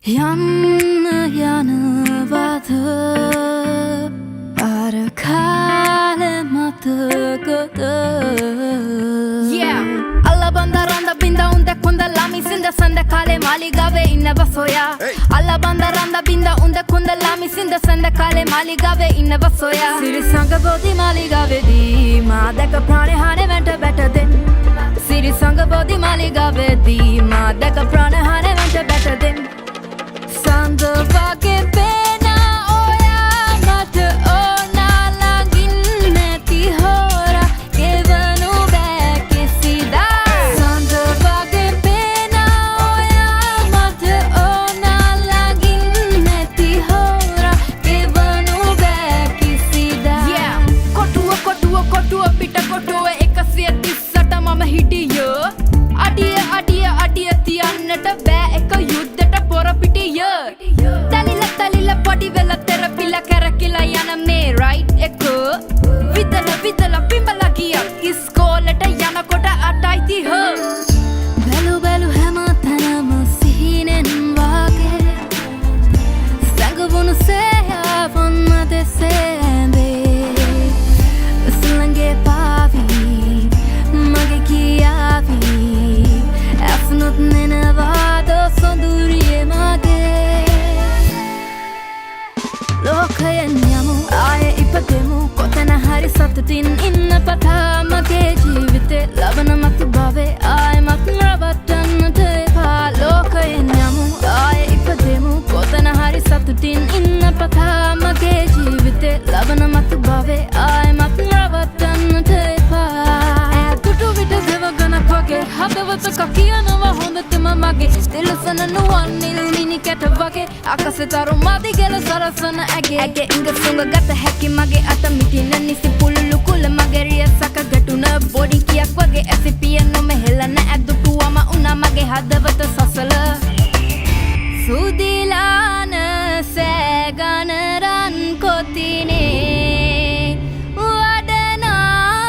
Yana yana vada arakale matagada. Yeah, alla banda randa binda unde kunda lami sinda sanda kale mali gave inna basoya. Alla banda randa binda unde kunda lami sinda sanda kale mali gave inna basoya. Siri sanga bodhi mali gave di ma deka prane hane venta better than. Siri sanga bodhi mali gave di ma deka prane hane venta better than. Sanda vage pena oya mata ona langin neti hora kevanu back sida. Sanda vage pena oya mata ona langin neti hora kevanu back sida. Yeah, kotuwa pita kotuwa 138 mama hitiya. Adiya tiyannata bෑ එක යුද්ධට පොර පිටිය. තලිල පොඩි වෙලා තෙරපිලා කැරකිලා යන මේ right එක විදලා පිඹලා ගියා ඉස්කෝලට යනකොට 8:30. බැලු හැම තැනම සිහිනෙන් වාගේ සැඟවුණු සෑයවන් මැද සෑඳේ සුළඟේ පාවි මගේ කියාවි ඇසුනොත් නෙනවාද සොඳුරියේ මගේ ලෝකයෙන් යමු ආයෙ ඉපදෙමු කොතැන හරි සතුටින් ඉන්න පතා මගේ ජීවිතේ ලබන මතු භවයේ ආයෙමත් රවට්ටන්නට එපා ලෝකයෙන් යමු ආයෙ ඉපදෙමු කොතැන හරි සතුටින් ඉන්න පතා මගේ ජීවිතේ ලබන මතු භවයේ ආයෙමත් රවට්ටන්නට එපා ඈතුටු විට දෙවගණක් වගේ හදවතක කියනවා හොඳටම මගේ දිලසන නුවන් නිල් මිනි කැට වගේ අකසේ තරු මදි ගෙල සරසන ඇගේ ඉඟ සුඟ ගත හැකි මගේ අත මිටින නිසි පුල්ලු කුල මගේ රියසක ගැටුන බොඩි කියක් වගේ ඇසිපිය නොමෙහෙලන ඇදුටුවම උනා මගේ හදවත සසල සුදිලාන සෑගන රන් කොතිනේ වඩනාරුති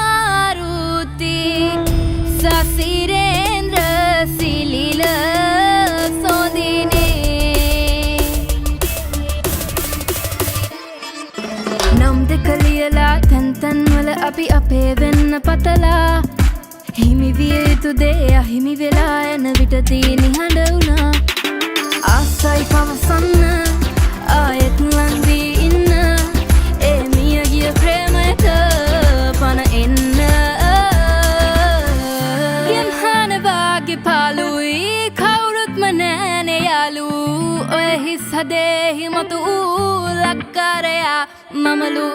සසිරේන්ද්‍ර සිලිල සොඳිනේ නම් දෙක ලියලා තැන් වල අපි අපේ වෙන්න පතලා හිමි විය යුතු දේ අහිමි වෙලා එන විටදී නිහඬ වුණා ආසයි පවසන්න ආයෙත් ලං වී ඉන්න ඒ මිය ගිය ප්‍රේමයට පණ එන්න ගෙම්හන වාගේ පාලුයි කවුරුත්ම නෑනේ යාලු ඔය හිස් හදේ හිමතු ලක්කාරයා මමලු